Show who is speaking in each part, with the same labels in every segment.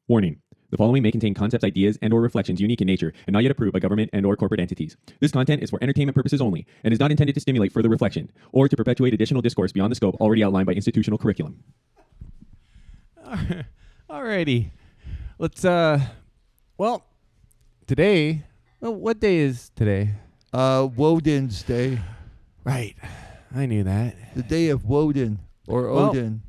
Speaker 1: Warning. The following may contain concepts, ideas, and/or reflections unique in nature and not yet approved by government and/or corporate entities. This content is for entertainment purposes only and is not intended to stimulate further reflection or to perpetuate additional discourse beyond the scope already outlined by institutional curriculum.
Speaker 2: Alrighty. Let's, today, what day is today?
Speaker 3: Woden's Day.
Speaker 2: Right. I knew that.
Speaker 3: The day of Woden or Odin.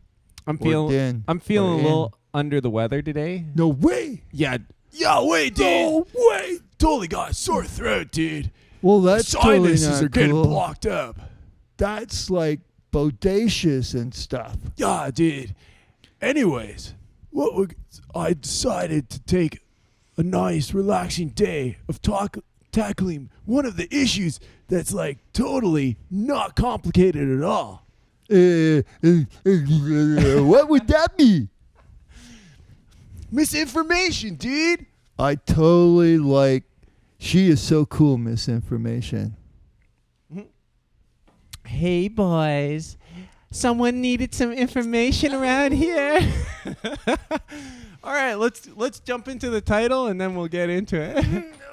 Speaker 2: I'm feeling a little under the weather today.
Speaker 3: No way.
Speaker 2: Yeah.
Speaker 4: Yo, wait, dude.
Speaker 3: No way.
Speaker 4: Totally got a sore throat, dude.
Speaker 3: Well, that's totally
Speaker 4: sinuses
Speaker 3: not
Speaker 4: are getting
Speaker 3: cool.
Speaker 4: blocked up.
Speaker 3: That's like bodacious and stuff.
Speaker 4: Yeah, dude. Anyways, I decided to take a nice, relaxing day of tackling one of the issues that's like totally not complicated at all.
Speaker 3: What would that be?
Speaker 4: Misinformation, dude.
Speaker 3: I totally like. She is so cool, misinformation.
Speaker 2: Hey, boys. Someone needed some information around here. All right, let's jump into the title and then we'll get into it.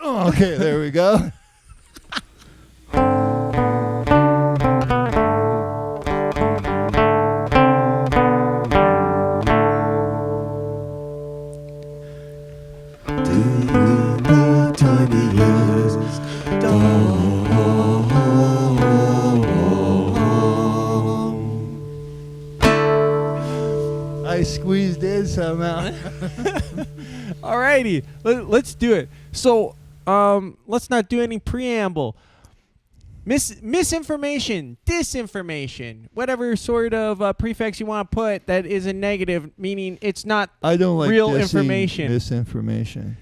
Speaker 3: Okay, there we go. I squeezed in somehow.
Speaker 2: Alrighty, let's do it. So, let's not do any preamble. Misinformation, disinformation, whatever sort of prefix you want to put that is a negative, meaning it's not
Speaker 3: I don't like
Speaker 2: real information.
Speaker 3: Misinformation.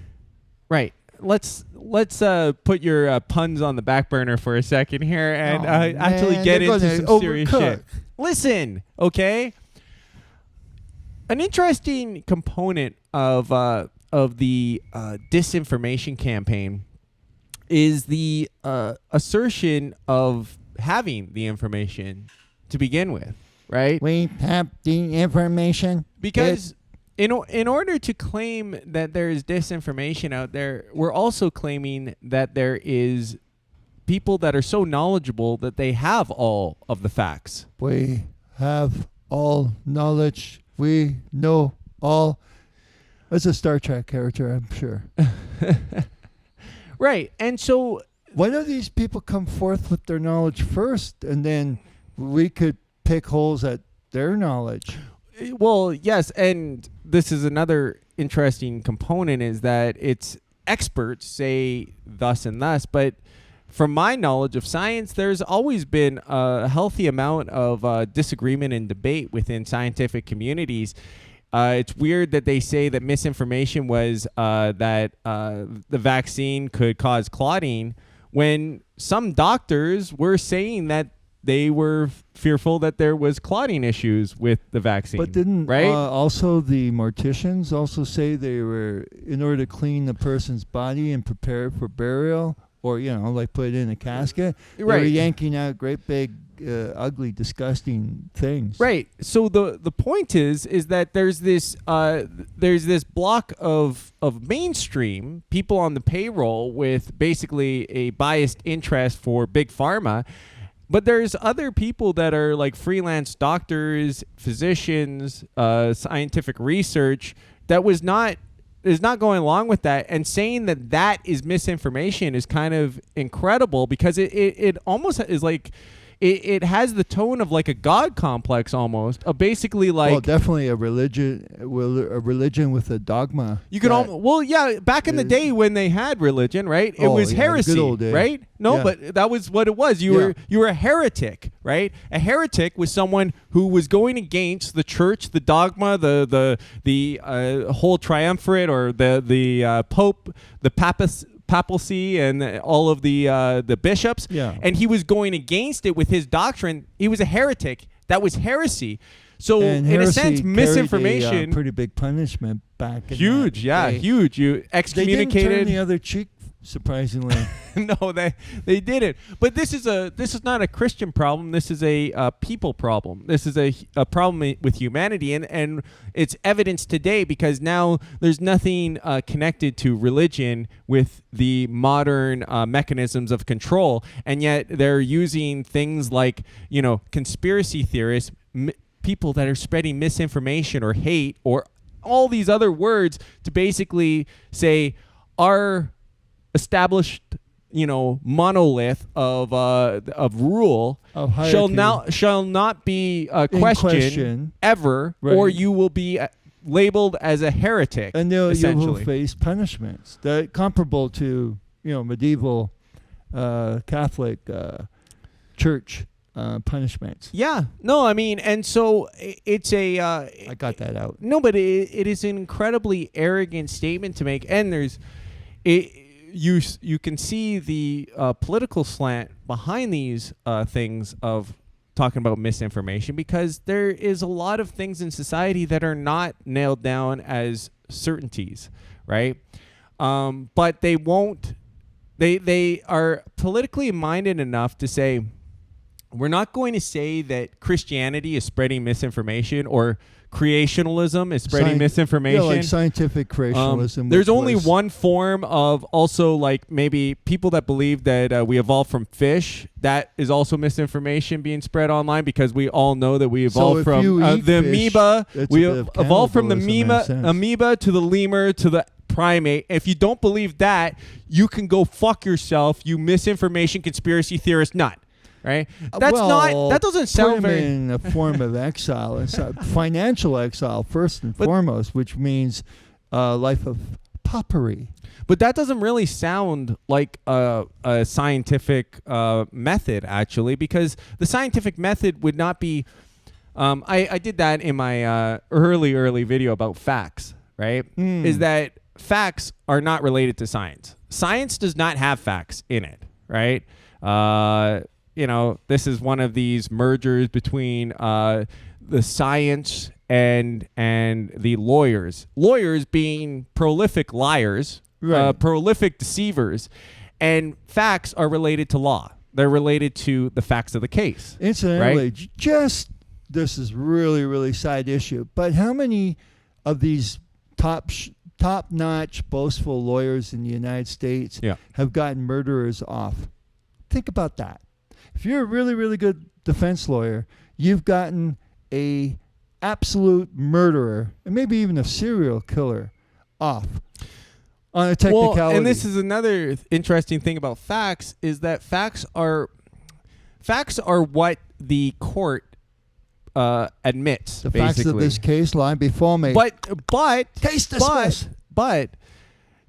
Speaker 2: Right. Let's put your puns on the back burner for a second here and actually get into some serious shit. Listen, okay? An interesting component of the disinformation campaign is the assertion of having the information to begin with, right?
Speaker 3: We have the information.
Speaker 2: Because in order to claim that there is disinformation out there, we're also claiming that there is people that are so knowledgeable that they have all of the facts.
Speaker 3: We have all knowledge. We know all. That's a Star Trek character, I'm sure.
Speaker 2: Right. And so
Speaker 3: why don't these people come forth with their knowledge first, and then we could pick holes at their knowledge?
Speaker 2: Well, yes, and this is another interesting component is that it's experts say thus and thus, but from my knowledge of science, there's always been a healthy amount of disagreement and debate within scientific communities. It's weird that they say that misinformation was that the vaccine could cause clotting when some doctors were saying that they were fearful that there was clotting issues with the vaccine.
Speaker 3: But didn't also the morticians also say they were, in order to clean the person's body and prepare it for burial, or, like put it in a casket, they were yanking out great big, ugly, disgusting things. Right.
Speaker 2: So the point is that there's this block of mainstream people on the payroll with basically a biased interest for big pharma. But there's other people that are like freelance doctors, physicians, scientific research that is not going along with that, and saying that is misinformation is kind of incredible because it almost is like it has the tone of like a God complex almost, basically like.
Speaker 3: Well, definitely a religion with a dogma.
Speaker 2: You could back in the day when they had religion, right? It was heresy,
Speaker 3: good old day.
Speaker 2: right? No, but that was what it was. You were a heretic, right? A heretic was someone who was going against the church, the dogma, the whole triumvirate, or the pope, the papacy, and all of the bishops.
Speaker 3: Yeah.
Speaker 2: And he was going against it with his doctrine. He was a heretic. That was heresy. So
Speaker 3: and
Speaker 2: in a sense, misinformation.
Speaker 3: Pretty big punishment back in
Speaker 2: huge,
Speaker 3: that day.
Speaker 2: Huge. You excommunicated.
Speaker 3: They didn't turn the other cheek surprisingly.
Speaker 2: No, they didn't. But this is not a Christian problem. This is a people problem. This is a problem with humanity, and it's evidence today because now there's nothing connected to religion with the modern mechanisms of control, and yet they're using things like conspiracy theorists, people that are spreading misinformation or hate or all these other words to basically say our established monolith of rule
Speaker 3: Of
Speaker 2: shall not be questioned ever,
Speaker 3: Right.
Speaker 2: or you will be labeled as a heretic.
Speaker 3: And you will
Speaker 2: essentially.
Speaker 3: face punishments that comparable to medieval Catholic church punishments.
Speaker 2: Yeah, no, I mean, and so it's a.
Speaker 3: I got that out.
Speaker 2: No, but it is an incredibly arrogant statement to make, and there's it. You can see the political slant behind these things of talking about misinformation, because there is a lot of things in society that are not nailed down as certainties, right? But they won't. They are politically minded enough to say, we're not going to say that Christianity is spreading misinformation or creationalism is spreading misinformation.
Speaker 3: Yeah, like scientific creationism.
Speaker 2: There's only one form of also like maybe people that believe that we evolved from fish. That is also misinformation being spread online, because we all know that we evolved from the amoeba. We evolved from the amoeba to the lemur to the primate. If you don't believe that, you can go fuck yourself, you misinformation conspiracy theorist nut. Right? That doesn't sound very
Speaker 3: in a form of exile. It's financial exile first and foremost, which means life of paupery.
Speaker 2: But that doesn't really sound like a scientific method, actually, because the scientific method would not be. I did that in my early video about facts. Right? Is that facts are not related to science. Science does not have facts in it. Right? This is one of these mergers between the science and the lawyers. Lawyers being prolific liars,
Speaker 3: right.
Speaker 2: Prolific deceivers, and facts are related to law. They're related to the facts of the case.
Speaker 3: Incidentally,
Speaker 2: right?
Speaker 3: This is really, really side issue, but how many of these top-notch, boastful lawyers in the United States have gotten murderers off? Think about that. If you're a really, really good defense lawyer, you've gotten a absolute murderer and maybe even a serial killer off on a technicality.
Speaker 2: Well, and this is another interesting thing about facts, is that facts are what the court admits.
Speaker 3: The
Speaker 2: basically.
Speaker 3: facts of this case lie before me.
Speaker 2: But
Speaker 3: case dismissed.
Speaker 2: But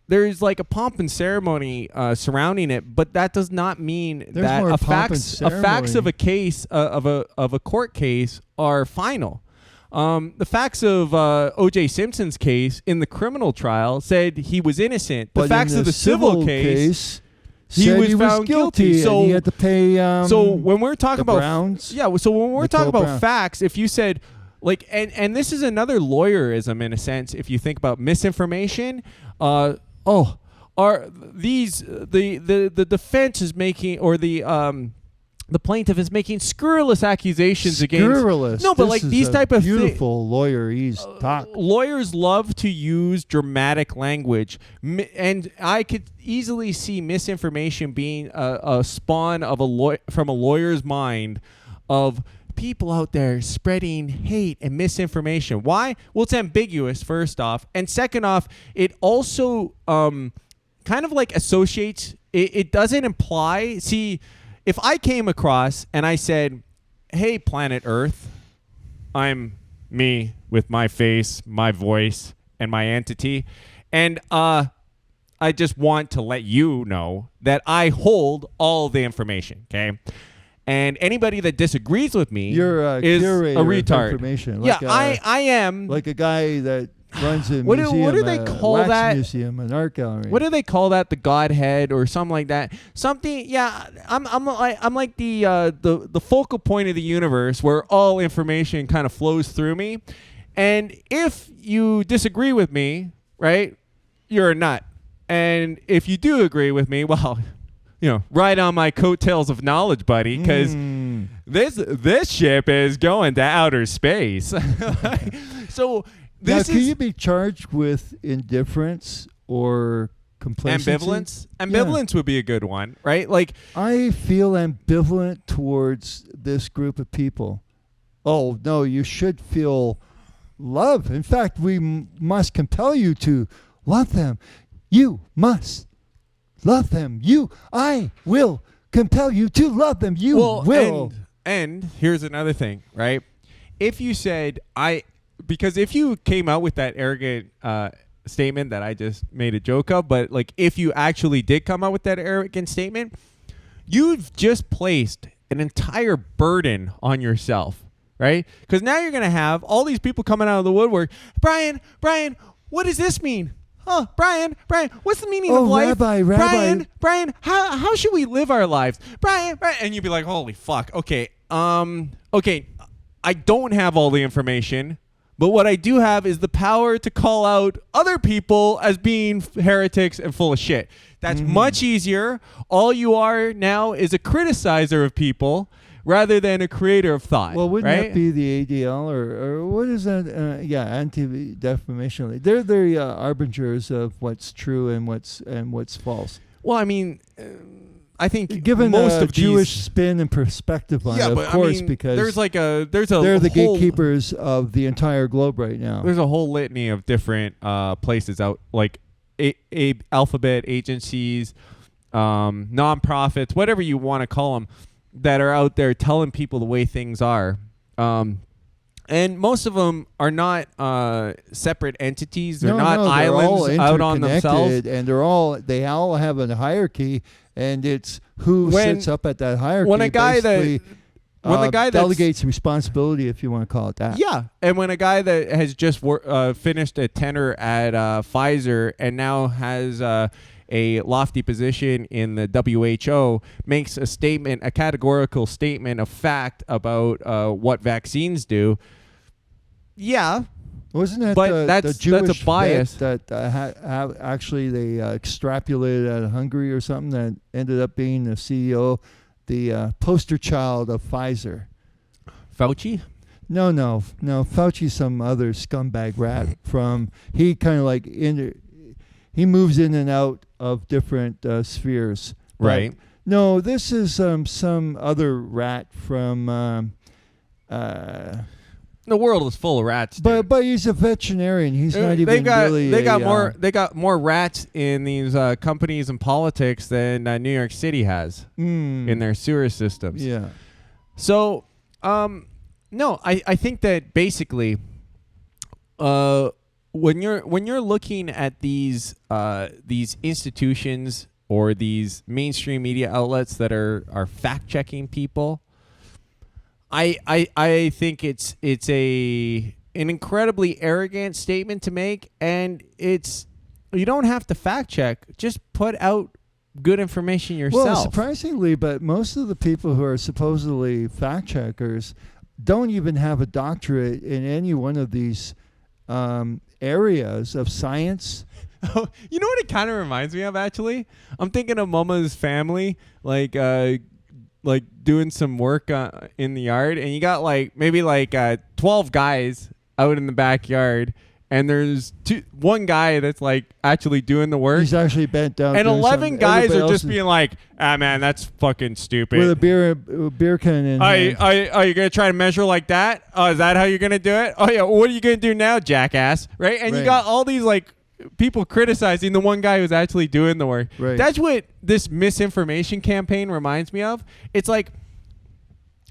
Speaker 2: there's like a pomp and ceremony surrounding it, but that does not mean that facts of a case of a court case are final. The facts of O.J. Simpson's case in the criminal trial said he was innocent. The facts of the civil case he was found guilty. So
Speaker 3: and he had to pay.
Speaker 2: So when we're talking about
Speaker 3: Browns,
Speaker 2: so when we're talking about
Speaker 3: Brown.
Speaker 2: facts, if you said like, and this is another lawyerism in a sense. If you think about misinformation, are these the defense is making, or the plaintiff is making scurrilous accusations against. No, but like these type of
Speaker 3: beautiful lawyerese talk.
Speaker 2: Lawyers love to use dramatic language, and I could easily see misinformation being a spawn of from a lawyer's mind of people out there spreading hate and misinformation. Why? Well, it's ambiguous, first off, and second off, it also kind of like associates. It doesn't imply. See, if I came across and I said, "Hey, planet Earth, I'm me with my face, my voice, and my entity, and I just want to let you know that I hold all the information." Okay. And anybody that disagrees with me is a retard.
Speaker 3: Information.
Speaker 2: Like I am
Speaker 3: like a guy that runs a
Speaker 2: what
Speaker 3: museum,
Speaker 2: what do they call
Speaker 3: wax
Speaker 2: that?
Speaker 3: Museum, an art gallery.
Speaker 2: What do they call that? The Godhead or something like that. Something. Yeah, I'm like the focal point of the universe where all information kind of flows through me. And if you disagree with me, right, you're a nut. And if you do agree with me, well, ride on my coattails of knowledge, buddy, because this ship is going to outer space. So this
Speaker 3: can you be charged with indifference or complacency?
Speaker 2: Ambivalence would be a good one, right? Like,
Speaker 3: I feel ambivalent towards this group of people. Oh, no, you should feel love. In fact, we must compel you to love them. You must love them. I will compel you to love them. You will.
Speaker 2: And here's another thing, right? If you said, because if you came out with that arrogant statement that I just made a joke of, but like if you actually did come out with that arrogant statement, you've just placed an entire burden on yourself, right? Because now you're going to have all these people coming out of the woodwork. Brian, what does this mean? Oh, Brian, what's the meaning of life?
Speaker 3: Rabbi.
Speaker 2: Brian, how should we live our lives? Brian, and you'd be like, holy fuck. Okay, I don't have all the information. But what I do have is the power to call out other people as being heretics and full of shit. That's much easier. All you are now is a criticizer of people rather than a creator of thought.
Speaker 3: Well, wouldn't
Speaker 2: right?
Speaker 3: that be the ADL or what is that? Anti-defamation. They're the arbingers of what's true and what's false.
Speaker 2: Well, I mean, I think
Speaker 3: given
Speaker 2: most of
Speaker 3: Jewish
Speaker 2: these,
Speaker 3: spin and perspective on it, of course, because
Speaker 2: they're
Speaker 3: the gatekeepers of the entire globe right now.
Speaker 2: There's a whole litany of different places out, like alphabet agencies, nonprofits, whatever you want to call them, that are out there telling people the way things are. And most of them are not separate entities. They're not islands out on themselves.
Speaker 3: And they all have a hierarchy, and it's who sits up at that hierarchy.
Speaker 2: When a guy
Speaker 3: delegates responsibility, if you want to call it that.
Speaker 2: Yeah, and when a guy that has just finished a tenure at Pfizer and now has a lofty position in the WHO makes a statement, a categorical statement of fact about what vaccines do. Yeah.
Speaker 3: Wasn't that the Jewish
Speaker 2: that's a bias
Speaker 3: that actually they extrapolated out of Hungary or something that ended up being the CEO, the poster child of Pfizer?
Speaker 2: Fauci?
Speaker 3: No. Fauci's some other scumbag rat he kind of like he moves in and out of different spheres.
Speaker 2: Right.
Speaker 3: No, this is some other rat from
Speaker 2: the world is full of rats, dude.
Speaker 3: But he's a veterinarian. He's not even really.
Speaker 2: They got more rats in these companies and politics than New York City has in their sewer systems.
Speaker 3: Yeah.
Speaker 2: So, no, I think that basically, when you're looking at these institutions or these mainstream media outlets that are fact checking people, I think it's an incredibly arrogant statement to make, and you don't have to fact check. Just put out good information yourself.
Speaker 3: Well, surprisingly, but most of the people who are supposedly fact checkers don't even have a doctorate in any one of these areas of science.
Speaker 2: Oh, you know what it kind of reminds me of, actually? I'm thinking of Mama's Family, like doing some work in the yard, and you got maybe 12 guys out in the backyard, and there's one guy that's actually doing the work.
Speaker 3: He's actually bent down,
Speaker 2: and 11 guys are just being like, man, that's fucking stupid,
Speaker 3: with a beer can in hand.
Speaker 2: Are you gonna try to measure like that? Oh, is that how you're gonna do it? Oh yeah, what are you gonna do now, jackass? Right? And you got all these people criticizing the one guy who's actually doing the work.
Speaker 3: Right.
Speaker 2: That's what this misinformation campaign reminds me of. It's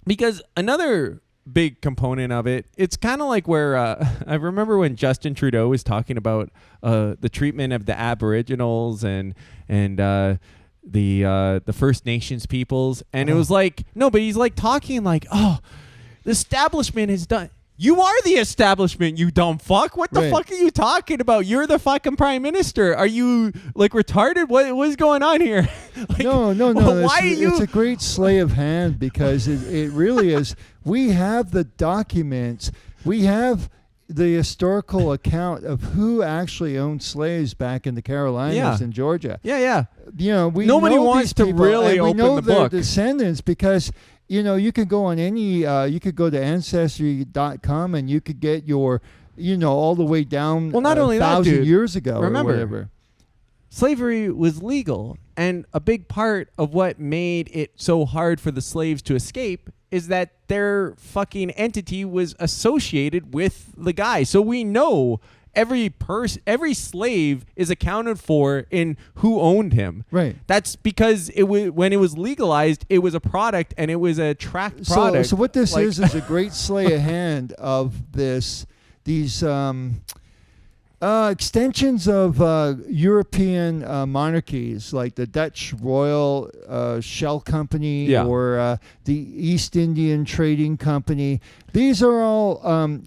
Speaker 2: because another big component of it, it's kind of like where I remember when Justin Trudeau was talking about the treatment of the Aboriginals and the First Nations peoples, and it was no, but he's talking the establishment has done. You are the establishment, you dumb fuck. What the fuck are you talking about? You're the fucking prime minister. Are you retarded? What is going on here?
Speaker 3: No.
Speaker 2: Why are you?
Speaker 3: It's a great slay of hand because it really is. We have the documents. We have the historical account of who actually owned slaves back in the Carolinas and Georgia.
Speaker 2: Yeah.
Speaker 3: We
Speaker 2: Nobody
Speaker 3: know
Speaker 2: wants
Speaker 3: these
Speaker 2: to
Speaker 3: people,
Speaker 2: really
Speaker 3: and we
Speaker 2: open
Speaker 3: know
Speaker 2: the
Speaker 3: their
Speaker 2: book.
Speaker 3: descendants because you can go on any you could go to ancestry.com and you could get your all the way down
Speaker 2: not only that,
Speaker 3: 1,000
Speaker 2: dude,
Speaker 3: years ago
Speaker 2: remember,
Speaker 3: or whatever.
Speaker 2: Slavery was legal, and a big part of what made it so hard for the slaves to escape is that their fucking entity was associated with the guy. So we know every slave is accounted for in who owned him.
Speaker 3: Right.
Speaker 2: That's because when it was legalized, it was a product and it was a tracked product.
Speaker 3: So what this is a great sleight of hand of these extensions of European monarchies, like the Dutch Royal Shell Company or the East Indian Trading Company. These are all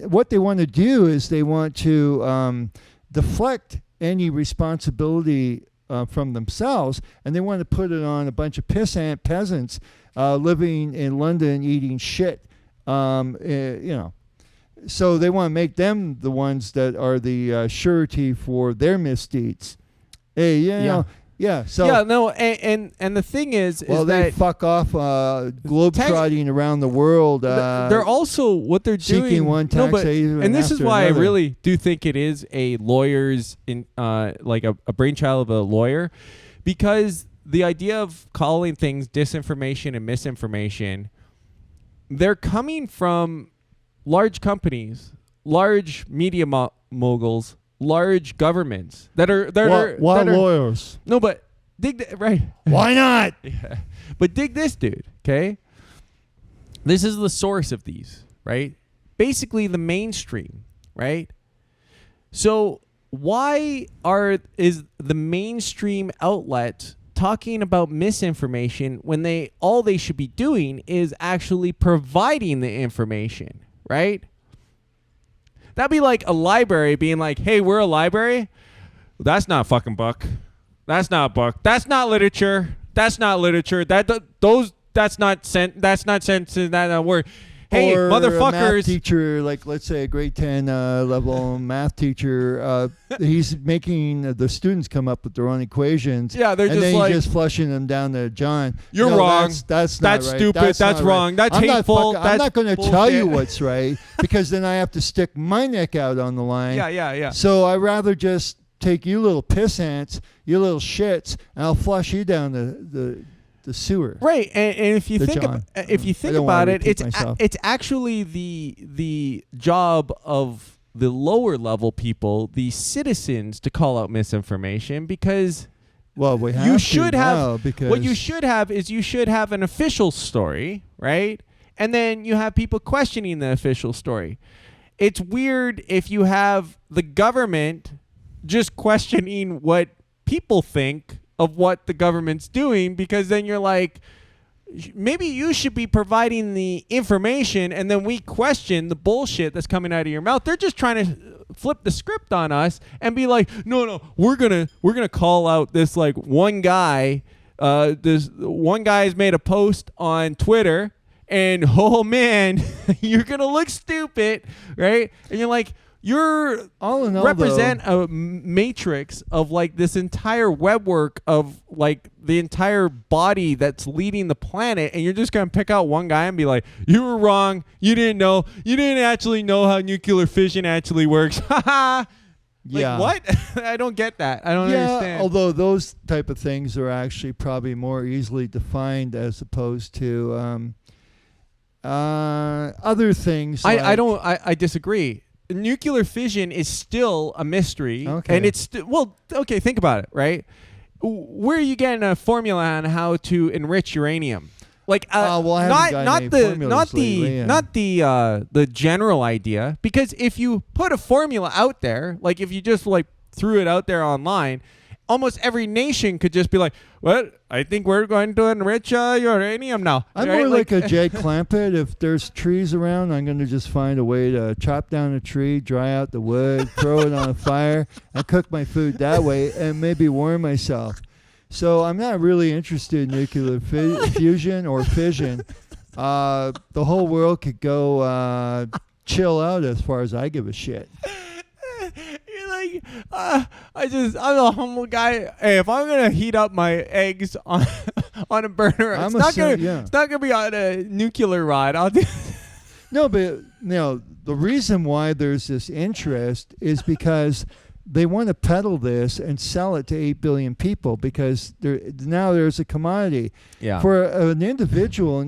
Speaker 3: what they want to do is they want to deflect any responsibility from themselves, and they want to put it on a bunch of pissant peasants living in London eating shit. So they want to make them the ones that are the surety for their misdeeds. Hey, So
Speaker 2: and the thing is
Speaker 3: they
Speaker 2: that
Speaker 3: fuck off globetrotting around the world.
Speaker 2: They're also what they're
Speaker 3: seeking
Speaker 2: doing.
Speaker 3: one taxation
Speaker 2: and this is
Speaker 3: after
Speaker 2: why
Speaker 3: another.
Speaker 2: I really do think it is a lawyer's like a brainchild of a lawyer, because the idea of calling things disinformation and misinformation, they're coming from large companies, large media moguls, large governments that are
Speaker 3: lawyers.
Speaker 2: No, but right.
Speaker 3: Why not?
Speaker 2: Yeah. But dig this, dude. Okay, this is the source of these, right? Basically, the mainstream, right? So why is the mainstream outlet talking about misinformation when all they should be doing is actually providing the information? Right? That'd be like a library being like, hey, we're a library. That's not a fucking book. That's not a book. That's not literature. That's not literature. That's not sense in that word. Hey,
Speaker 3: or
Speaker 2: motherfuckers.
Speaker 3: A math teacher, like let's say a grade 10 level math teacher, he's making the students come up with their own equations.
Speaker 2: Yeah, they're
Speaker 3: and
Speaker 2: just
Speaker 3: then
Speaker 2: like,
Speaker 3: he's just flushing them down to John.
Speaker 2: You're wrong.
Speaker 3: That's not right.
Speaker 2: Stupid. That's
Speaker 3: not
Speaker 2: wrong.
Speaker 3: Right.
Speaker 2: That's hateful.
Speaker 3: I'm not going to
Speaker 2: bullshit.
Speaker 3: tell you what's right because then I have to stick my neck out on the line.
Speaker 2: Yeah.
Speaker 3: So I'd rather just take you little piss ants, you little shits, and I'll flush you down the sewer.
Speaker 2: Right, and if you think about it, it's actually the job of the lower level people, the citizens, to call out misinformation, because
Speaker 3: what you should have is
Speaker 2: you should have an official story, right? And then you have people questioning the official story. It's weird if you have the government just questioning what people think of what the government's doing, because then you're like, maybe you should be providing the information and then we question the bullshit that's coming out of your mouth. They're just trying to flip the script on us and be like, no, we're gonna call out this like one guy. This one guy has made a post on Twitter and oh man, you're gonna look stupid, right? And you're like, you're
Speaker 3: all in all,
Speaker 2: represent a matrix of like this entire web work of like the entire body that's leading the planet, and you're just gonna pick out one guy and be like, you were wrong, you didn't actually know how nuclear fission actually works. Like, what? I don't get that. I don't understand.
Speaker 3: Although those type of things are actually probably more easily defined as opposed to other things.
Speaker 2: I disagree. Nuclear fission is still a mystery, and it's think about it, right? Where are you getting a formula on how to enrich uranium? Like, not the general idea, because if you put a formula out there, like if you just like threw it out there online, almost every nation could just be like, well, I think we're going to enrich uranium now.
Speaker 3: I'm more like a Jay Clampett. If there's trees around, I'm going to just find a way to chop down a tree, dry out the wood, throw it on a fire, and cook my food that way, and maybe warm myself. So I'm not really interested in nuclear fusion or fission. The whole world could go chill out as far as I give a shit.
Speaker 2: You're like, I'm a humble guy. Hey, if I'm gonna heat up my eggs on a burner, it's not gonna be on a nuclear rod. I'll do.
Speaker 3: No, but the reason why there's this interest is because they want to peddle this and sell it to 8 billion people because there's a commodity.
Speaker 2: Yeah.
Speaker 3: For an individual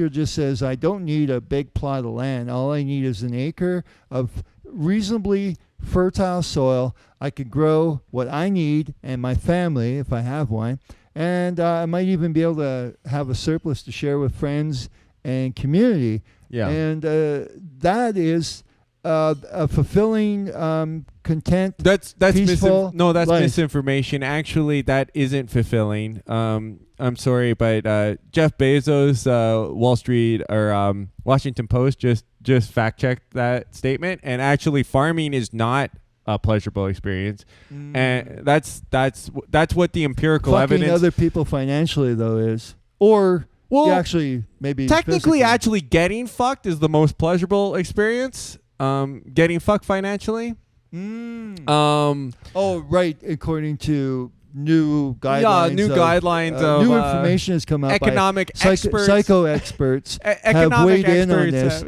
Speaker 3: just says, I don't need a big plot of land. All I need is an acre of reasonably fertile soil. I could grow what I need and my family, if I have one. And I might even be able to have a surplus to share with friends and community.
Speaker 2: Yeah.
Speaker 3: And that is a fulfilling, content.
Speaker 2: That's
Speaker 3: peaceful
Speaker 2: that's
Speaker 3: life.
Speaker 2: misinformation. Actually, that isn't fulfilling. I'm sorry, but Jeff Bezos, Wall Street or Washington Post just fact checked that statement. And actually, farming is not a pleasurable experience, and that's what the empirical
Speaker 3: Fucking
Speaker 2: evidence.
Speaker 3: other people financially though is, or actually maybe
Speaker 2: technically
Speaker 3: physically.
Speaker 2: actually getting fucked is the most pleasurable experience. Getting fucked financially.
Speaker 3: Right, according to new guidelines.
Speaker 2: Yeah, new guidelines of
Speaker 3: new information has come out.
Speaker 2: Economic
Speaker 3: by
Speaker 2: experts,
Speaker 3: psycho experts have weighed in on this.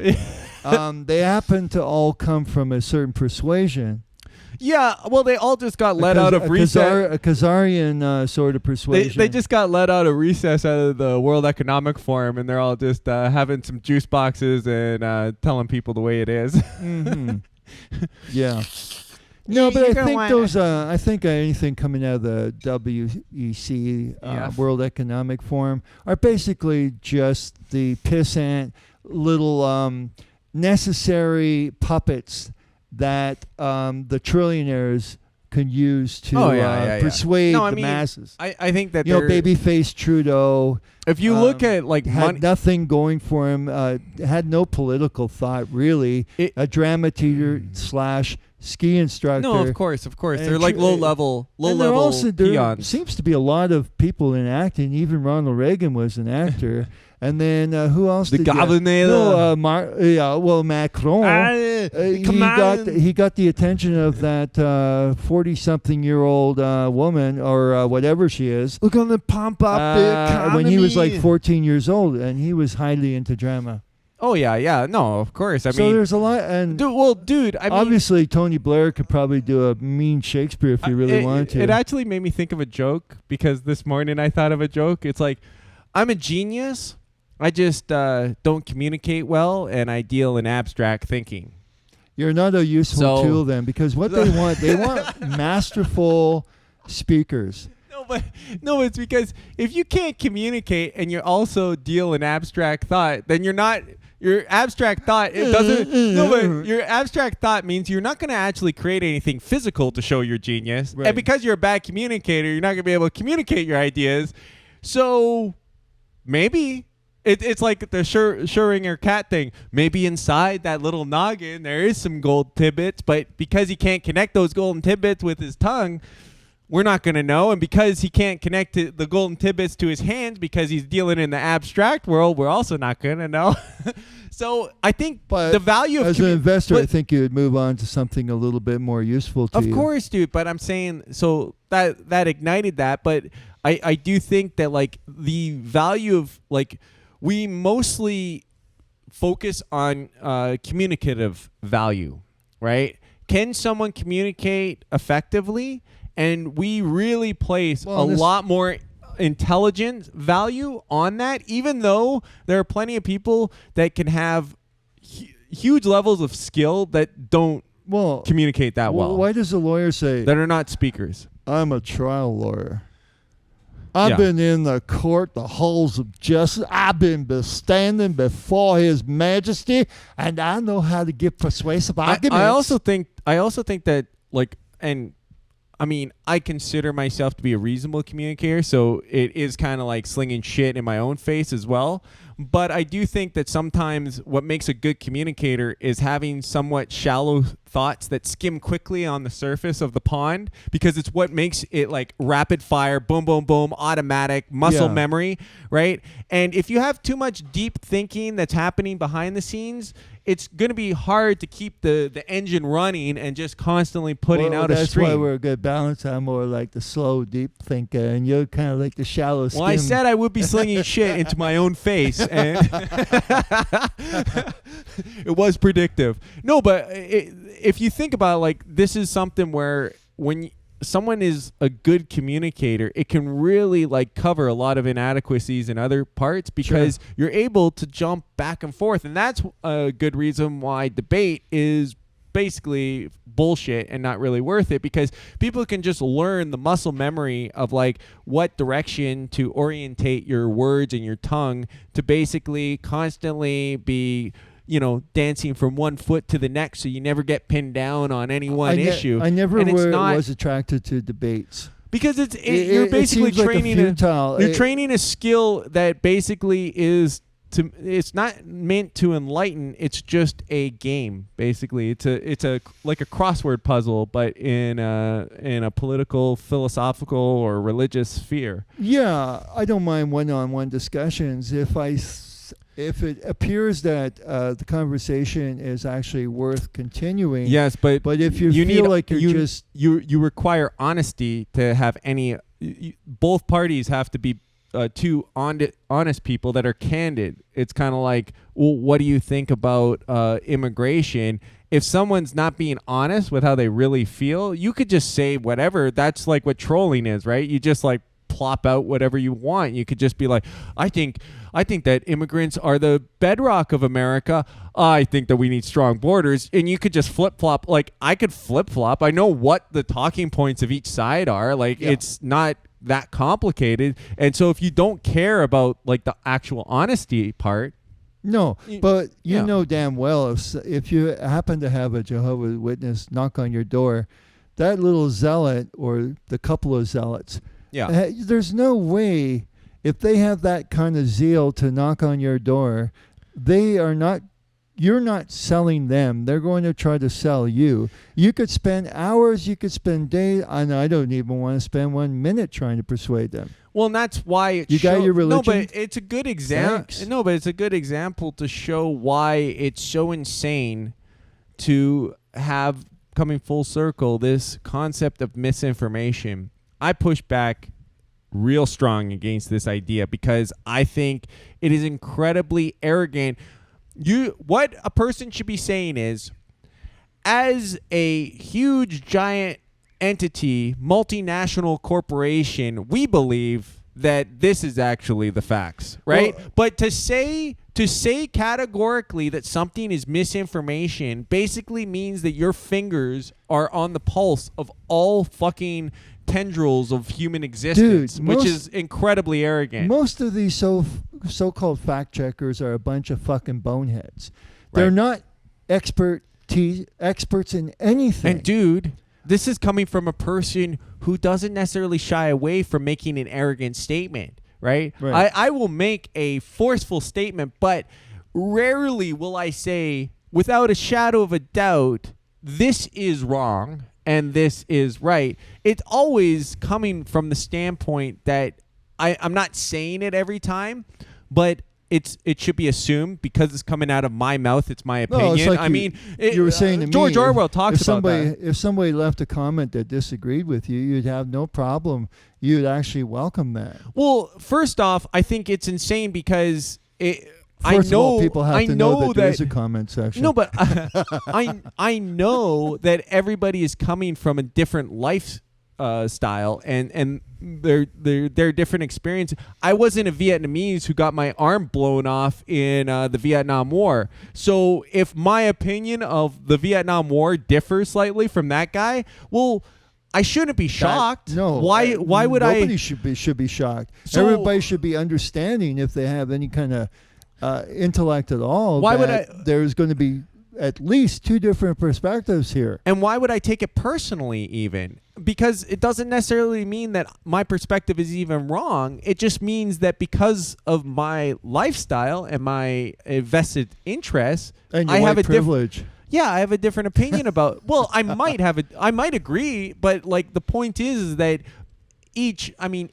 Speaker 3: They happen to all come from a certain persuasion.
Speaker 2: Yeah, well, they all just got let out of recess.
Speaker 3: A Khazarian sort of persuasion.
Speaker 2: They just got let out of recess out of the World Economic Forum, and they're all just having some juice boxes and telling people the way it is.
Speaker 3: Mm-hmm. Yeah. No, but I think anything coming out of the WEC, World Economic Forum, are basically just the pissant little necessary puppets that the trillionaires can use to persuade the masses.
Speaker 2: I think that
Speaker 3: babyface Trudeau.
Speaker 2: If you look at
Speaker 3: had nothing going for him, had no political thought really. A drama teacher / ski instructor.
Speaker 2: No, of course. They're like low level
Speaker 3: there
Speaker 2: peons.
Speaker 3: Seems to be a lot of people in acting. Even Ronald Reagan was an actor. And then who else?
Speaker 2: The governor.
Speaker 3: Macron. He got the attention of that 40-something-year-old woman or whatever she is.
Speaker 4: We're gonna pump up the economy.
Speaker 3: When he was like 14 years old, and he was highly into drama.
Speaker 2: Oh yeah, no, of course. I mean,
Speaker 3: there's a lot, and
Speaker 2: dude. I mean,
Speaker 3: obviously Tony Blair could probably do a mean Shakespeare if he really wanted to.
Speaker 2: It actually made me think of a joke because this morning I thought of a joke. It's like, I'm a genius. I just don't communicate well, and I deal in abstract thinking.
Speaker 3: You're not a useful tool then, because what they want masterful speakers.
Speaker 2: No, it's because if you can't communicate and you also deal in abstract thought, then you're not. Your abstract thought your abstract thought means you're not going to actually create anything physical to show your genius,
Speaker 3: right.
Speaker 2: And because you're a bad communicator, you're not going to be able to communicate your ideas. So maybe. It's like the Schrödinger cat thing. Maybe inside that little noggin there is some gold tidbits, but because he can't connect those golden tidbits with his tongue, we're not going to know. And because he can't connect the golden tidbits to his hands because he's dealing in the abstract world, we're also not going to know. So I think the value of...
Speaker 3: As an investor, I think you would move on to something a little bit more useful to you.
Speaker 2: Of course, dude. But I'm saying, so that ignited that. But I do think that like the value of like... We mostly focus on communicative value, right? Can someone communicate effectively? And we really place a lot more intelligence value on that, even though there are plenty of people that can have huge levels of skill that don't communicate that well.
Speaker 3: Why does a lawyer say...
Speaker 2: That are not speakers.
Speaker 3: I'm a trial lawyer. I've been in the court, the halls of justice. I've been standing before His Majesty, and I know how to give persuasive arguments.
Speaker 2: I also think that I consider myself to be a reasonable communicator, so it is kind of like slinging shit in my own face as well. But I do think that sometimes what makes a good communicator is having somewhat shallow thoughts that skim quickly on the surface of the pond, because it's what makes it like rapid fire, boom, boom, boom, automatic, muscle memory, right? And if you have too much deep thinking that's happening behind the scenes, it's going to be hard to keep the engine running and just constantly putting out a stream.
Speaker 3: That's why we're a good balance. I'm more like the slow, deep thinker, and you're kind of like the shallow skim.
Speaker 2: Well, I said I would be slinging shit into my own face, and it was predictive. No, but if you think about it, like, this is something where when someone is a good communicator, it can really like cover a lot of inadequacies in other parts, because you're able to jump back and forth. And that's a good reason why debate is basically bullshit and not really worth it, because people can just learn the muscle memory of like what direction to orientate your words and your tongue to basically constantly be, you know, dancing from one foot to the next, so you never get pinned down on any one issue.
Speaker 3: I never was attracted to debates,
Speaker 2: because you're basically training you're training a skill that basically it's not meant to enlighten. It's just a game. Basically, it's a like a crossword puzzle, but in a political, philosophical, or religious sphere.
Speaker 3: Yeah, I don't mind one-on-one discussions if it appears that the conversation is actually worth continuing.
Speaker 2: Yes, but
Speaker 3: if you feel like
Speaker 2: you require honesty to have any. Both parties have to be two honest people that are candid. It's kind of like, well, what do you think about immigration? If someone's not being honest with how they really feel, you could just say whatever. That's like what trolling is, right? You just like plop out whatever you want. You could just be like, I think that immigrants are the bedrock of America. I think that we need strong borders. And you could just flip-flop. Like, I could flip-flop. I know what the talking points of each side are. Like, it's not that complicated. And so if you don't care about like the actual honesty part,
Speaker 3: but you know damn well if you happen to have a Jehovah's Witness knock on your door, that little zealot or the couple of zealots, there's no way, if they have that kind of zeal to knock on your door, you're not selling them. They're going to try to sell you. You could spend hours, you could spend days, and I don't even want to spend 1 minute trying to persuade them.
Speaker 2: Well, and that's why
Speaker 3: you got your religion.
Speaker 2: No, but it's a good example. No, but it's a good example to show why it's so insane to have, coming full circle, this concept of misinformation. I push back real strong against this idea because I think it is incredibly arrogant. What a person should be saying is, as a huge, giant entity, multinational corporation, we believe that this is actually the facts, right? Well, but to say categorically that something is misinformation basically means that your fingers are on the pulse of all fucking tendrils of human existence, which is incredibly arrogant.
Speaker 3: Most of these so-called fact checkers are a bunch of fucking boneheads. They're not experts in anything.
Speaker 2: And dude, this is coming from a person who doesn't necessarily shy away from making an arrogant statement, right? I will make a forceful statement, but rarely will I say, without a shadow of a doubt, this is wrong and this is right. It's always coming from the standpoint that I'm not saying it every time, but it should be assumed because it's coming out of my mouth. It's my opinion.
Speaker 3: No, it's like you were saying to me,
Speaker 2: George Orwell talks about that.
Speaker 3: If somebody left a comment that disagreed with you, you'd have no problem. You'd actually welcome that.
Speaker 2: Well, first off, I think it's insane because
Speaker 3: First of all, people have to know that there is a comment section.
Speaker 2: No, but I know that everybody is coming from a different life style and their different experience. I wasn't a Vietnamese who got my arm blown off in the Vietnam War. So if my opinion of the Vietnam War differs slightly from that guy, well, I shouldn't be shocked. Why would
Speaker 3: nobody should be shocked. So, everybody should be understanding if they have any kind of intellect at all.
Speaker 2: Why would
Speaker 3: there's going to be at least two different perspectives here.
Speaker 2: And why would I take it personally even? Because it doesn't necessarily mean that my perspective is even wrong. It just means that because of my lifestyle and my vested interests,
Speaker 3: And your
Speaker 2: I have
Speaker 3: white
Speaker 2: a
Speaker 3: privilege.
Speaker 2: Yeah, I have a different opinion about. Well, I might agree, but like the point is that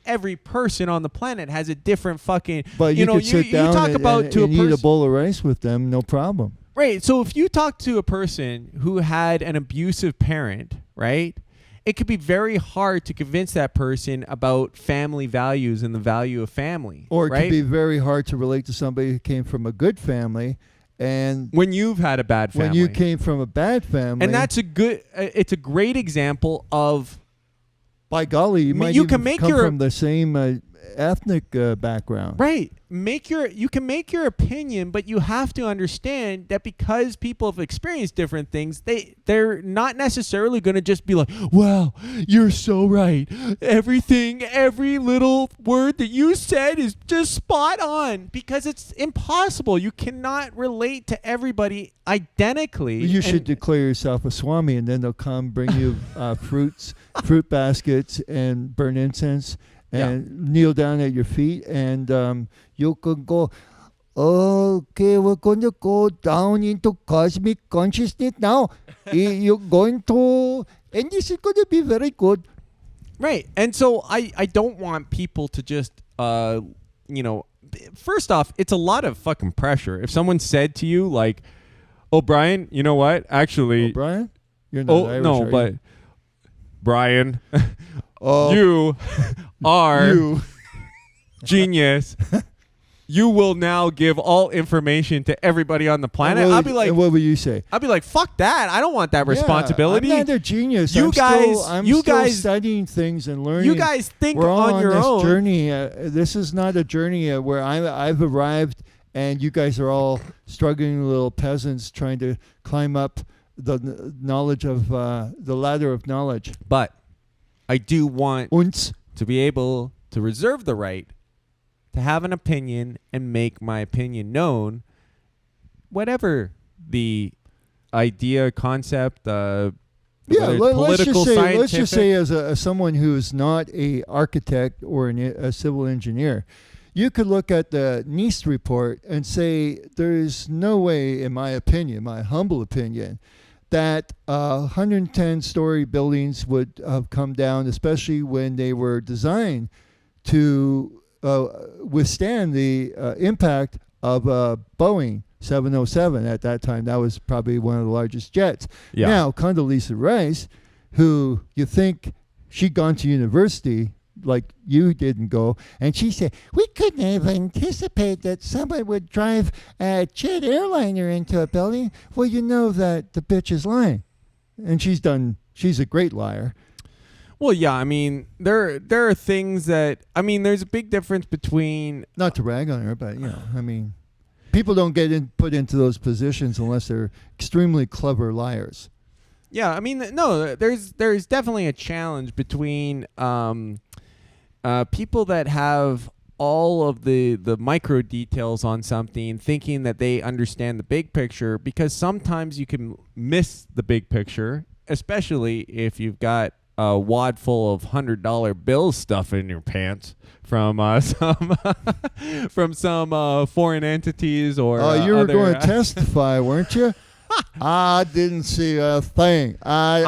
Speaker 2: every person on the planet has a different fucking.
Speaker 3: But you could sit down
Speaker 2: talk about to a
Speaker 3: and eat a bowl of rice with them, no problem.
Speaker 2: Right. So if you talk to a person who had an abusive parent, right, it could be very hard to convince that person about family values and the value of family.
Speaker 3: Or it
Speaker 2: right?
Speaker 3: could be very hard to relate to somebody who came from a good family. And
Speaker 2: when you've had a bad family.
Speaker 3: When you came from a bad family.
Speaker 2: And that's it's a great example of.
Speaker 3: By golly, you might
Speaker 2: you
Speaker 3: even
Speaker 2: can make
Speaker 3: come from the same ethnic background.
Speaker 2: Right. You can make your opinion, but you have to understand that because people have experienced different things, they're not necessarily going to just be like, "Wow, you're so right. Every little word that you said is just spot on," because it's impossible. You cannot relate to everybody identically.
Speaker 3: You should declare yourself a Swami, and then they'll come bring you fruit baskets, and burn incense. And kneel down at your feet, and you can go, okay, we're going to go down into cosmic consciousness now. You're going to, and this is going to be very good.
Speaker 2: Right. And so I don't want people to just, first off, it's a lot of fucking pressure. If someone said to you, like, "Oh, Brian, you know what? Actually."
Speaker 3: Oh, Brian? You're not Irish,
Speaker 2: no, but
Speaker 3: you?
Speaker 2: Brian, you are genius. You will now give all information to everybody on the planet. I'll be like,
Speaker 3: what would you say?
Speaker 2: I'll be like, fuck that. I don't want that responsibility.
Speaker 3: I'm not a genius. I'm still studying things and learning.
Speaker 2: You guys think
Speaker 3: We're all
Speaker 2: on your
Speaker 3: this
Speaker 2: own.
Speaker 3: Journey. This is not a journey where I've arrived and you guys are all struggling little peasants trying to climb up the knowledge of the ladder of knowledge.
Speaker 2: But I do want to be able to reserve the right to have an opinion and make my opinion known, whatever the idea, concept,
Speaker 3: let's just say as someone who is not a architect or a civil engineer, you could look at the NIST report and say there is no way, in my opinion, my humble opinion, that 110-story buildings would have come down, especially when they were designed to withstand the impact of Boeing 707 at that time. That was probably one of the largest jets.
Speaker 2: Yeah.
Speaker 3: Now, Condoleezza Rice, who you think she'd gone to university like you didn't go, and she said, we couldn't have anticipated that somebody would drive a jet airliner into a building. Well, you know that the bitch is lying. And she's a great liar.
Speaker 2: Well, yeah, I mean, there are things that, I mean, there's a big difference between...
Speaker 3: Not to rag on her, but, I mean, people don't get put into those positions unless they're extremely clever liars.
Speaker 2: Yeah, I mean, no, there's definitely a challenge between people that have all of the micro details on something, thinking that they understand the big picture, because sometimes you can miss the big picture, especially if you've got a wad full of $100 bills stuff in your pants from some foreign entities or.
Speaker 3: You were going to testify, weren't you? I didn't see a thing. My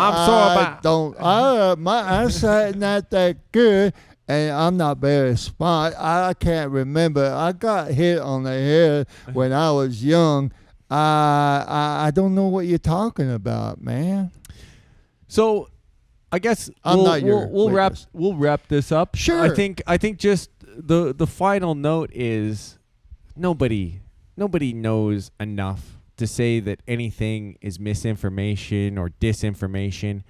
Speaker 3: eyesight not that good, and I'm not very smart. I can't remember. I got hit on the head when I was young. I don't know what you're talking about, man.
Speaker 2: So, I guess we'll wrap this up.
Speaker 3: Sure.
Speaker 2: I think just the final note is nobody knows enough to say that anything is misinformation or disinformation.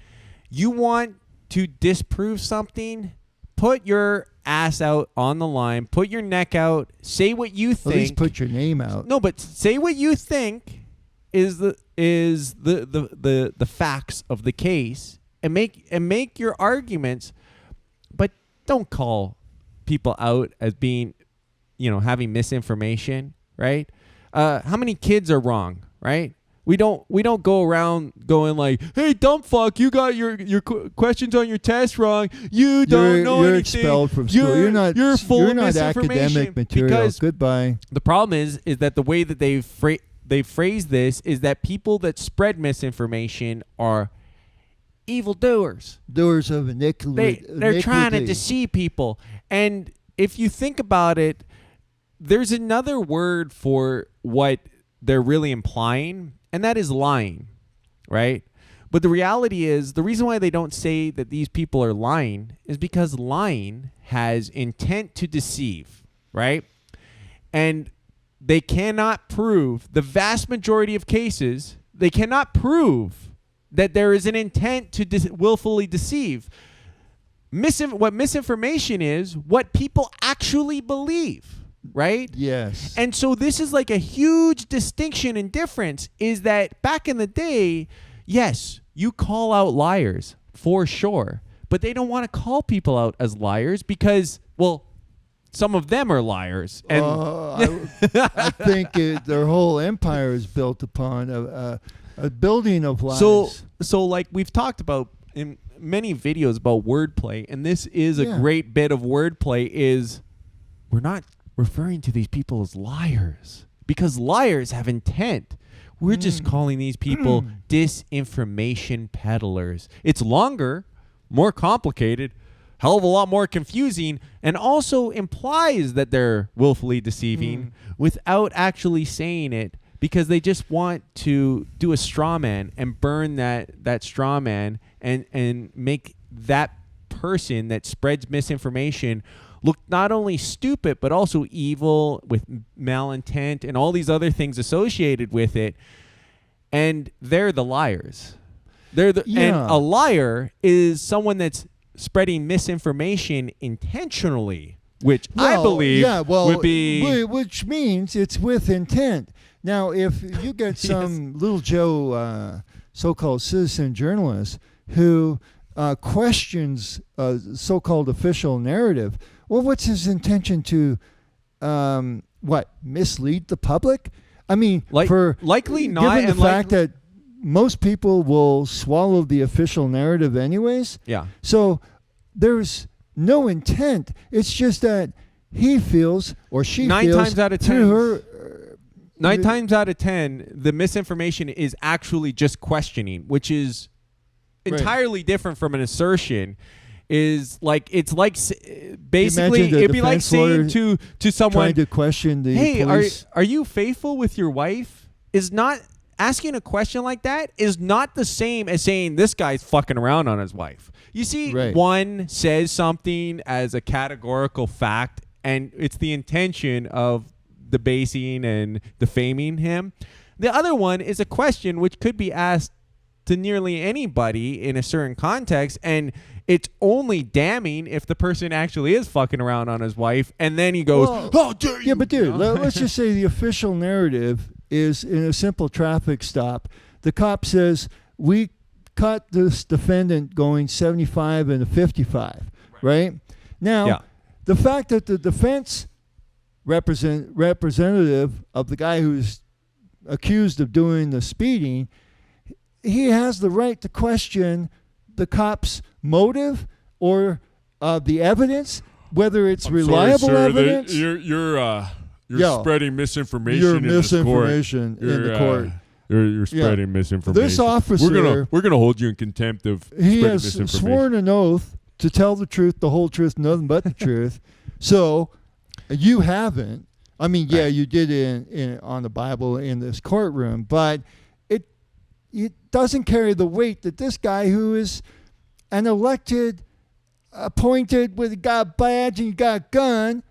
Speaker 2: You want to disprove something? Put your ass out on the line. Put your neck out. Say what you think.
Speaker 3: At least put your name out.
Speaker 2: No, but say what you think is the facts of the case. And make your arguments, but don't call people out as being, having misinformation, right? How many kids are wrong, right? We don't go around going like, "Hey, dumb fuck, you got your questions on your test wrong. You don't know
Speaker 3: you're
Speaker 2: anything.
Speaker 3: Expelled from school. You're
Speaker 2: full
Speaker 3: you're
Speaker 2: of
Speaker 3: not
Speaker 2: misinformation."
Speaker 3: academic material.
Speaker 2: Because
Speaker 3: Goodbye.
Speaker 2: the problem is that the way that they phrase this is that people that spread misinformation are evildoers.
Speaker 3: Doers of iniquity.
Speaker 2: They're trying to deceive people. And if you think about it, there's another word for what they're really implying, and that is lying, right? But the reality is, the reason why they don't say that these people are lying is because lying has intent to deceive, right? And they cannot prove, the vast majority of cases, they cannot prove that there is an intent to willfully deceive. What misinformation is, what people actually believe. Right?
Speaker 3: Yes.
Speaker 2: And so this is like a huge distinction and difference, is that back in the day, yes, you call out liars for sure, but they don't want to call people out as liars because, well, some of them are liars. And
Speaker 3: I think their whole empire is built upon a building of lies.
Speaker 2: So like we've talked about in many videos about wordplay, and this is a great bit of wordplay, is we're not referring to these people as liars because liars have intent. We're just calling these people disinformation peddlers. It's longer, more complicated, hell of a lot more confusing, and also implies that they're willfully deceiving without actually saying it, because they just want to do a straw man and burn that straw man and make that person that spreads misinformation look not only stupid, but also evil with malintent and all these other things associated with it. And they're the liars. And a liar is someone that's spreading misinformation intentionally, which I believe would be...
Speaker 3: Which means it's with intent. Now, if you get some little Joe so-called citizen journalist who questions so-called official narrative, well, what's his intention to, mislead the public? I mean,
Speaker 2: likely not.
Speaker 3: Given the fact that most people will swallow the official narrative anyways.
Speaker 2: Yeah.
Speaker 3: So there's no intent. It's just that he feels or she
Speaker 2: Nine
Speaker 3: feels
Speaker 2: times out of 10.
Speaker 3: through her.
Speaker 2: 9 times out of 10, the misinformation is actually just questioning, which is entirely different from an assertion. Is like, it's like basically it'd be like saying to someone
Speaker 3: trying to question the
Speaker 2: hey,
Speaker 3: police.
Speaker 2: are you faithful with your wife? Is not asking a question like that is not the same as saying this guy's fucking around on his wife. You see, one says something as a categorical fact, and it's the intention of debasing and defaming him. The other one is a question which could be asked to nearly anybody in a certain context, and it's only damning if the person actually is fucking around on his wife, and then he goes, "How dare you?"
Speaker 3: Yeah, but dude, let's just say the official narrative is in a simple traffic stop. The cop says, "We caught this defendant going 75 and a 55." Right? Now, the fact that the defense representative of the guy who's accused of doing the speeding, he has the right to question the cop's motive or the evidence, whether it's reliable evidence.
Speaker 4: You're spreading misinformation.
Speaker 3: You're misinformation in the court.
Speaker 4: You're spreading misinformation.
Speaker 3: This officer,
Speaker 4: we're gonna hold you in contempt of
Speaker 3: he
Speaker 4: spreading
Speaker 3: has
Speaker 4: misinformation.
Speaker 3: sworn an oath to tell the truth, the whole truth, nothing but the truth. So you haven't. I mean, you did it on the Bible in this courtroom, but it doesn't carry the weight that this guy, who is an elected, appointed, with got a badge and got a gun,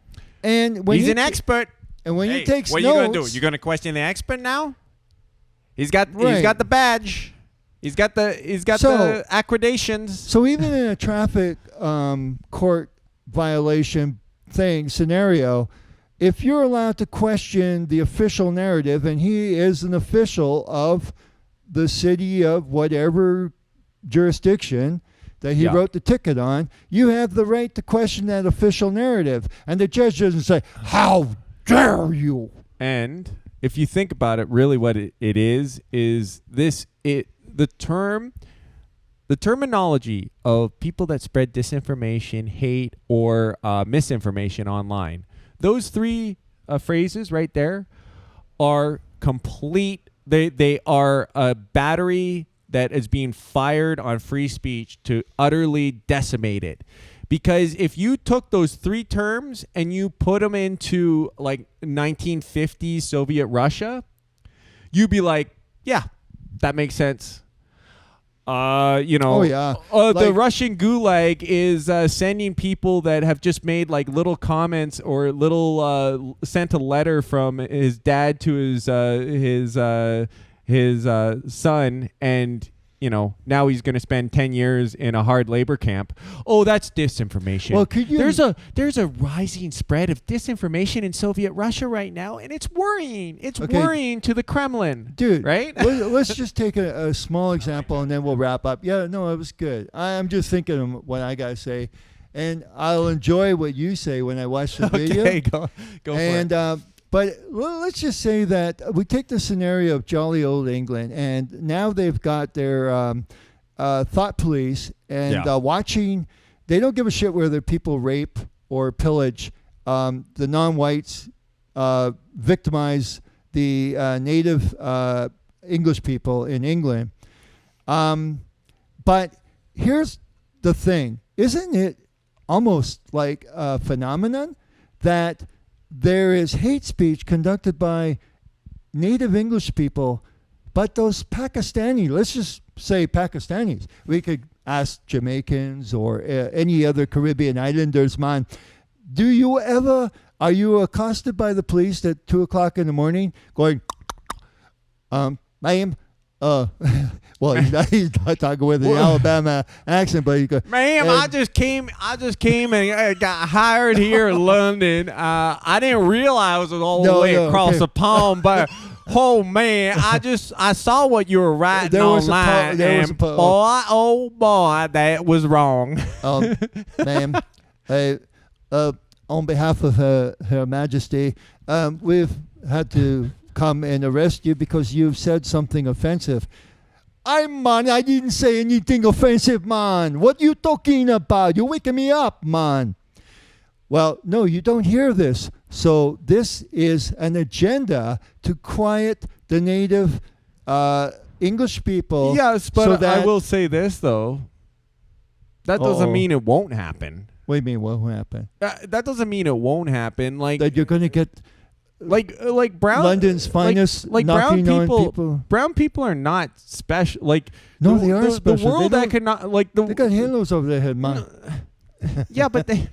Speaker 3: and when
Speaker 2: he's an expert.
Speaker 3: And when he takes
Speaker 2: what
Speaker 3: notes,
Speaker 2: are you gonna do? You're gonna question the expert now? He's got the badge. He's got the accreditations.
Speaker 3: So even in a traffic court violation scenario, if you're allowed to question the official narrative, and he is an official of the city of whatever jurisdiction that he wrote the ticket on, you have the right to question that official narrative. And the judge doesn't say, "How dare you?"
Speaker 2: And if you think about it, really what it is this the terminology of people that spread disinformation, hate, or misinformation online. Those three phrases right there are complete. They are a battery that is being fired on free speech to utterly decimate it. Because if you took those three terms and you put them into like 1950s Soviet Russia, you'd be like, yeah, that makes sense.
Speaker 3: Oh, yeah.
Speaker 2: The Russian gulag is sending people that have just made like little comments or sent a letter from his dad to his son, and now he's going to spend 10 years in a hard labor camp. Oh, that's disinformation.
Speaker 3: Well, could you?
Speaker 2: There's a rising spread of disinformation in Soviet Russia right now, and it's worrying. It's worrying to the Kremlin,
Speaker 3: dude.
Speaker 2: Right?
Speaker 3: Let's just take a small example, and then we'll wrap up. Yeah, no, it was good. I'm just thinking of what I gotta say, and I'll enjoy what you say when I watch the video.
Speaker 2: Okay, go for it.
Speaker 3: But let's just say that we take the scenario of jolly old England, and now they've got their thought police and watching. They don't give a shit whether people rape or pillage the non-whites, victimize the native English people in England. But here's the thing. Isn't it almost like a phenomenon that there is hate speech conducted by native English people, but those Pakistani, let's just say Pakistanis. We could ask Jamaicans or any other Caribbean islanders, man. Are you accosted by the police at 2:00 in the morning going, ma'am, well, he's not talking with an Alabama accent, but he goes,
Speaker 2: ma'am, I just came and got hired here in London. I didn't realize it was all the way across the pond, but oh man, I saw what you were writing online, and boy, that was wrong.
Speaker 3: Ma'am, on behalf of Her Majesty, we've had to come and arrest you because you've said something offensive. Man, I didn't say anything offensive, man. What you talking about? You're waking me up, man. Well, no, you don't hear this. So this is an agenda to quiet the native English people.
Speaker 2: Yes, but I will say this, though. That doesn't mean it won't happen.
Speaker 3: What do you mean, what will happen?
Speaker 2: That doesn't mean it won't happen. Like
Speaker 3: that you're going to get...
Speaker 2: Like brown
Speaker 3: London's finest
Speaker 2: like
Speaker 3: knocking
Speaker 2: brown people,
Speaker 3: on people.
Speaker 2: Brown people are not special. Like
Speaker 3: no, they are special.
Speaker 2: The world that cannot like
Speaker 3: they got halos over their head, man.
Speaker 2: Yeah, but they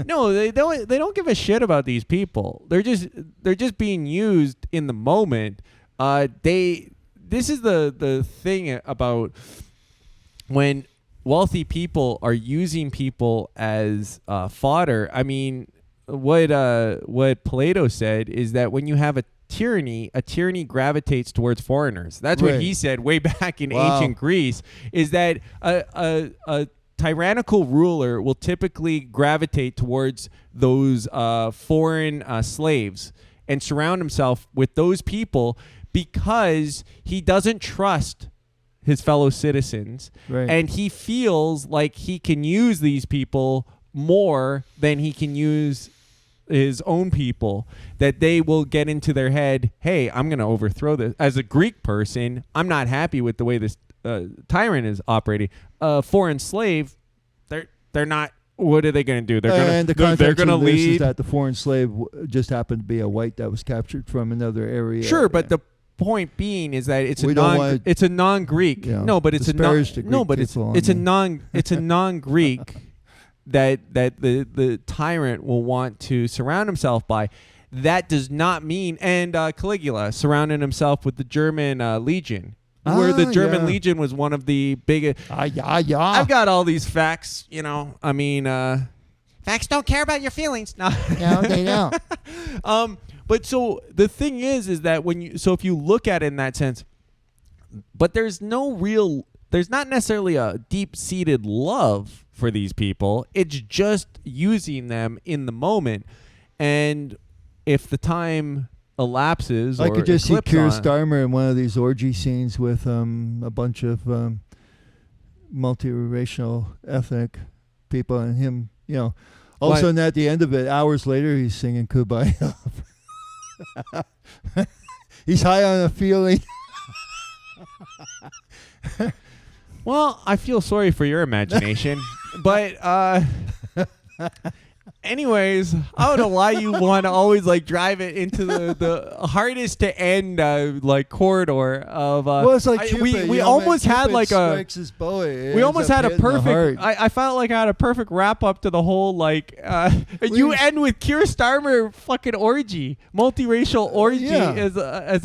Speaker 2: no, they don't give a shit about these people. They're just being used in the moment. This is the thing about when wealthy people are using people as fodder. I mean, what Plato said is that when you have a tyranny gravitates towards foreigners. That's what he said way back in ancient Greece, is that a tyrannical ruler will typically gravitate towards those foreign slaves and surround himself with those people because he doesn't trust his fellow citizens, and he feels like he can use these people more than he can use his own people, that they will get into their head, hey, I'm going to overthrow this. As a Greek person, I'm not happy with the way this tyrant is operating. A foreign slave, they're not. What are they going to do? They're going to lead.
Speaker 3: Is that the foreign slave just happened to be a white that was captured from another area.
Speaker 2: Sure, but the point being is that it's a non-Greek. No, but it's a non-Greek that the tyrant will want to surround himself by. That does not mean, and Caligula surrounding himself with the German legion, where the German legion was one of the biggest. I've got all these facts, I mean, facts don't care about your feelings. No,
Speaker 3: they don't.
Speaker 2: But so the thing is that if you look at it in that sense, but there's not necessarily a deep-seated love for these people. It's just using them in the moment. And if the time elapses.
Speaker 3: I
Speaker 2: or
Speaker 3: could just see
Speaker 2: eclipse
Speaker 3: Keir
Speaker 2: on.
Speaker 3: Starmer in one of these orgy scenes with a bunch of multiracial ethnic people and him, all of a sudden at the end of it, hours later, he's singing Kumbaya. He's high on a feeling.
Speaker 2: Well, I feel sorry for your imagination, but anyways, I don't know why you want to always like drive it into the hardest to end like corridor of.
Speaker 3: Well, it's like Cupid,
Speaker 2: we almost had like
Speaker 3: strikes his bow, it
Speaker 2: we
Speaker 3: ends
Speaker 2: almost
Speaker 3: up
Speaker 2: had a
Speaker 3: hitting the
Speaker 2: perfect.
Speaker 3: heart.
Speaker 2: I felt like I had a perfect wrap up to the whole like. You end with Keir Starmer fucking orgy, multiracial orgy
Speaker 3: Yeah.
Speaker 2: as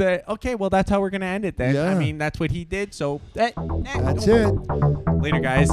Speaker 2: a okay. Well, that's how we're gonna end it then. I
Speaker 3: Yeah.
Speaker 2: mean, that's what he did. So
Speaker 3: That's it.
Speaker 2: later, guys.